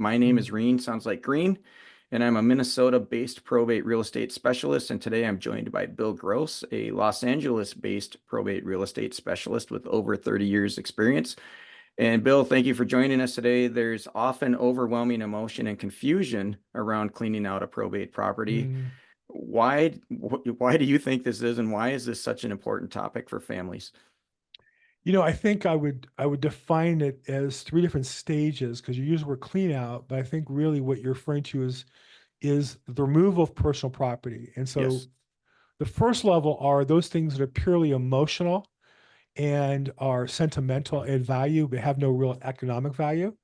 My name Mm. is Rene, sounds like green, and I'm a Minnesota-based probate real estate specialist. And today I'm joined by Bill Gross, a Los Angeles-based probate real estate specialist with over 30 years experience. And Bill, thank you for joining us today. There's often overwhelming emotion and confusion around cleaning out a probate property. Mm. Why do you think this is, and why is this such an important topic for families? I think I would define it as three different stages because you use the word clean out, but I think really what you're referring to is the removal of personal property. And so Yes. the first level are those things that are purely emotional and are sentimental in value, but have no real economic value.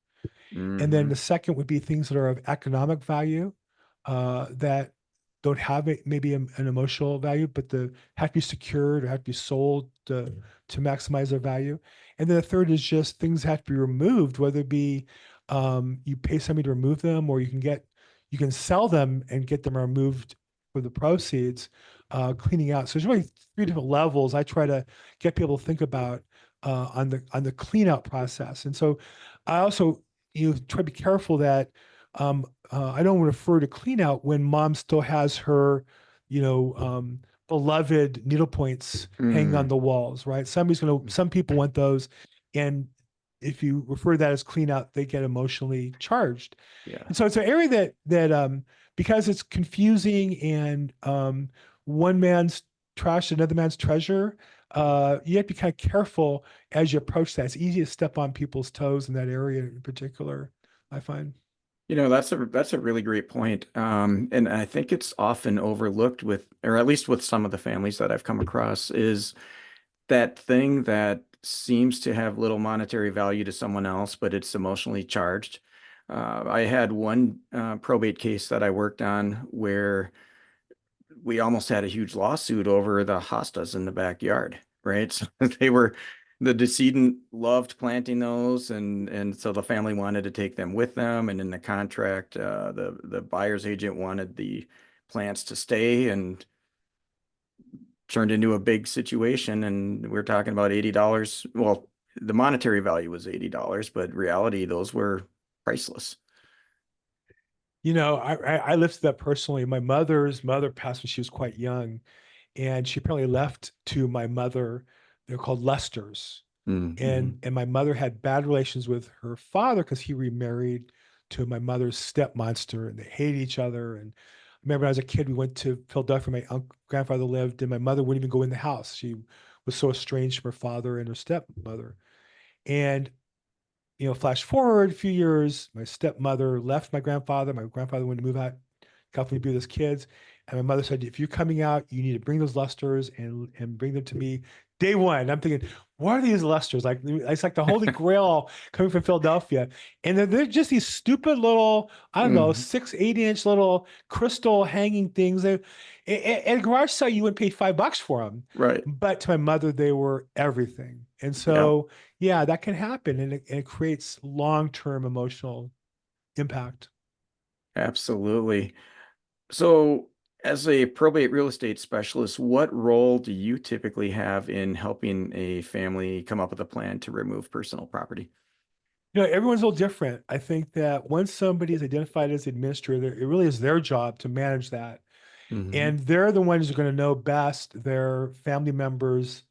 And then Hmm. the second would be things that are of economic value that don't have maybe an emotional value, but the have to be secured or have to be sold to maximize their value. And then the third is just things have to be removed, whether it be you pay somebody to remove them, or you can sell them and get them removed for the proceeds, cleaning out. So there's really three different levels I try to get people to think about on the clean out process. And so I also try to be careful that I don't refer to clean out when mom still has her, beloved needle points hanging on Mm. the walls, right? Some people want those. And if you refer to that as clean out, they get emotionally charged. Yeah. And so it's an area that because it's confusing and one man's trash, another man's treasure, you have to be kind of careful as you approach that. It's easy to step on people's toes in that area in particular, I find. That's a really great point. And I think it's often overlooked with, or at least with some of the families that I've come across, is that thing that seems to have little monetary value to someone else, but it's emotionally charged. I had one probate case that I worked on where we almost had a huge lawsuit over the hostas in the backyard, right? So the decedent loved planting those, and so the family wanted to take them with them. And in the contract, the buyer's agent wanted the plants to stay, and turned into a big situation. And we're talking about $80. Well, the monetary value was $80, but reality, those were priceless. I lived through that personally. My mother's mother passed when she was quite young, and she apparently left to my mother. They're called Lesters, Mm-hmm. and my mother had bad relations with her father because he remarried to my mother's step monster, and they hated each other. And I remember when I was a kid, we went to Philadelphia. My grandfather lived, and my mother wouldn't even go in the house. She was so estranged from her father and her stepmother. And flash forward a few years, my stepmother left my grandfather. My grandfather wanted to move out, got me to be with his kids. And my mother said, if you're coming out, you need to bring those lusters and bring them to me day one. I'm thinking, what are these lusters? Like, it's like the Holy Grail coming from Philadelphia. And they're just these stupid little, I don't know, Mm. 6, 8 inch little crystal hanging things. At a garage sale, you wouldn't pay $5 for them. Right. But to my mother, they were everything. And Yeah, so, yeah, that can happen, and it creates long-term emotional impact. absolutely. So, as a probate real estate specialist, what role do you typically have in helping a family come up with a plan to remove personal property? Everyone's a little different. I think that once somebody is identified as administrator, it really is their job to manage that. Hmm. And they're the ones who are going to know best their family members'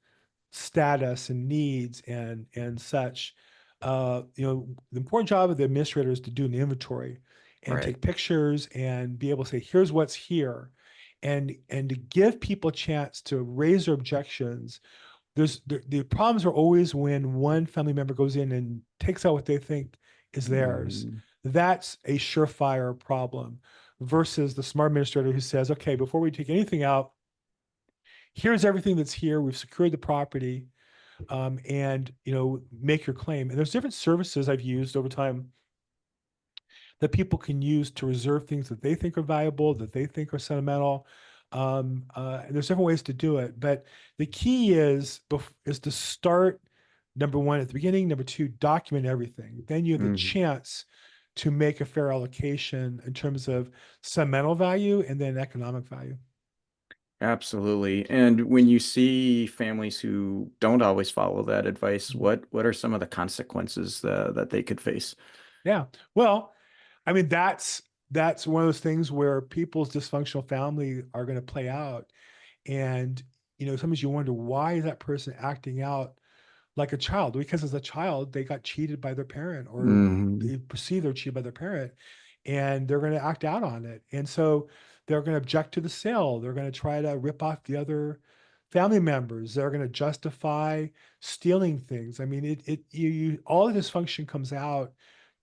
status and needs and such. The important job of the administrator is to do an inventory and Right. take pictures and be able to say, here's what's here. And to give people a chance to raise their objections. The problems are always when one family member goes in and takes out what they think is theirs. Hmm. That's a surefire problem versus the smart administrator who says, okay, before we take anything out, here's everything that's here. We've secured the property, and make your claim. And there's different services I've used over time that people can use to reserve things that they think are valuable, that they think are sentimental. And there's different ways to do it, but the key is to start number one at the beginning. Number two, document everything. Then you have the Hmm. chance to make a fair allocation in terms of sentimental value and then economic value. Absolutely. And when you see families who don't always follow that advice, what are some of the consequences that they could face? Yeah. Well, I mean, that's one of those things where people's dysfunctional family are going to play out. And, sometimes you wonder, why is that person acting out like a child? Because as a child, they got cheated by their parent, or Hmm. they perceive they're cheated by their parent, and they're going to act out on it. And so they're going to object to the sale. They're going to try to rip off the other family members. They're going to justify stealing things. I mean, all the dysfunction comes out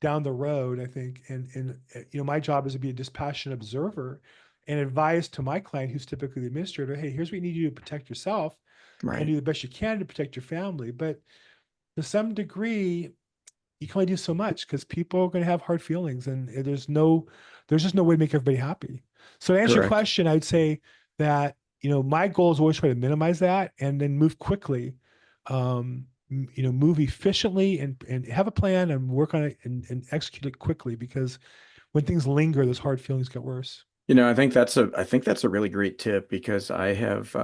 down the road, I think. And my job is to be a dispassionate observer and advise to my client, who's typically the administrator, hey, here's what you need to do to protect yourself and Right. do the best you can to protect your family. But to some degree, you can only do so much, because people are going to have hard feelings, and there's just no way to make everybody happy. So to answer your Correct. question, I'd say that, my goal is always try to minimize that and then move quickly, move efficiently, and have a plan and work on it, and execute it quickly, because when things linger, those hard feelings get worse. I think that's a really great tip because I have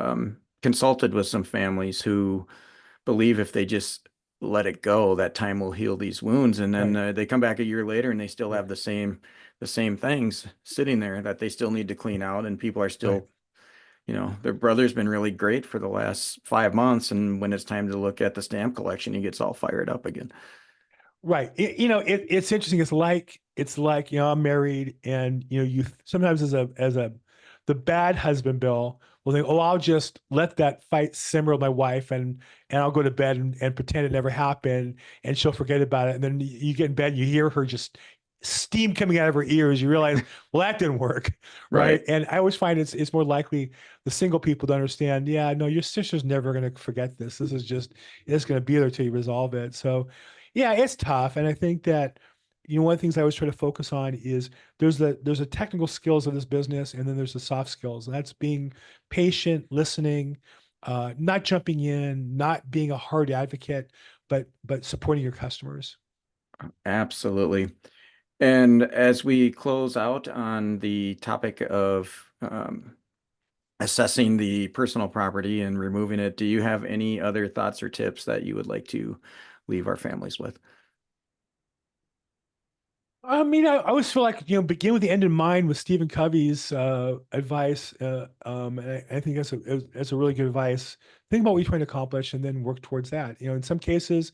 consulted with some families who believe if they just let it go, that time will heal these wounds, and then Right, they come back a year later and they still have right, the same things sitting there that they still need to clean out, and people are right. still, their brother's been really great for the last 5 months, and when it's time to look at the stamp collection, he gets all fired up again. Right. It's interesting. It's like, I'm married, and you sometimes, as a the bad husband, Bill, will think, oh, I'll just let that fight simmer with my wife, and I'll go to bed, and pretend it never happened, and she'll forget about it. And then you get in bed, you hear her just steam coming out of her ears. You realize, well, that didn't work. Right. Right. And I always find it's more likely the single people to understand, yeah, no, your sister's never going to forget this. It's going to be there till you resolve it. So yeah, it's tough. And I think that, one of the things I always try to focus on is there's the technical skills of this business, and then there's the soft skills. And that's being patient, listening, not jumping in, not being a hard advocate, but supporting your customers. Absolutely. And as we close out on the topic of assessing the personal property and removing it, do you have any other thoughts or tips that you would like to leave our families with? I mean, I always feel like, begin with the end in mind, with Stephen Covey's advice. And I think that's a really good advice. Think about what you're trying to accomplish, and then work towards that. In some cases,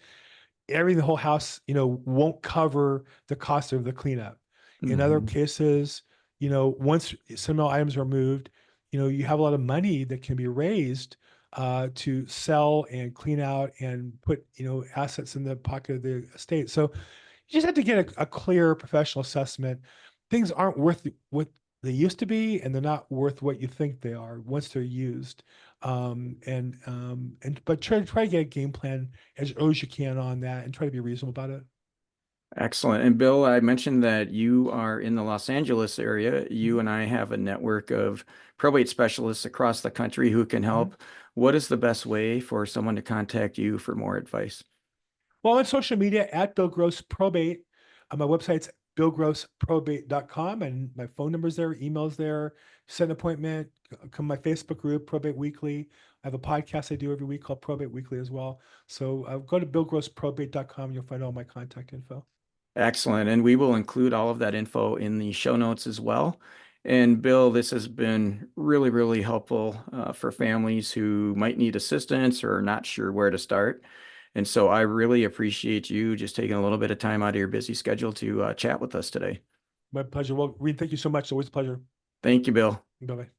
everything, the whole house, won't cover the cost of the cleanup. In other Hmm. cases, once some items are moved, you have a lot of money that can be raised to sell and clean out and put, assets in the pocket of the estate. So you just have to get a clear professional assessment. Things aren't worth what they used to be, and they're not worth what you think they are once they're used. But try to get a game plan as early as you can on that, and try to be reasonable about it. Excellent. And Bill, I mentioned that you are in the Los Angeles area. You Mhm, and I have a network of probate specialists across the country who can mhm. help. What is the best way for someone to contact you for more advice? Well, I'm on social media at Bill Gross Probate. My website's billgrossprobate.com, and my phone number's there, email's there. Set an appointment, come to my Facebook group, Probate Weekly. I have a podcast I do every week called Probate Weekly as well. So go to billgrossprobate.com. You'll find all my contact info. Excellent. And we will include all of that info in the show notes as well. And Bill, this has been really, really helpful for families who might need assistance or are not sure where to start. And so I really appreciate you just taking a little bit of time out of your busy schedule to chat with us today. My pleasure. Well, Reed, thank you so much. It's always a pleasure. Thank you, Bill. Bye bye.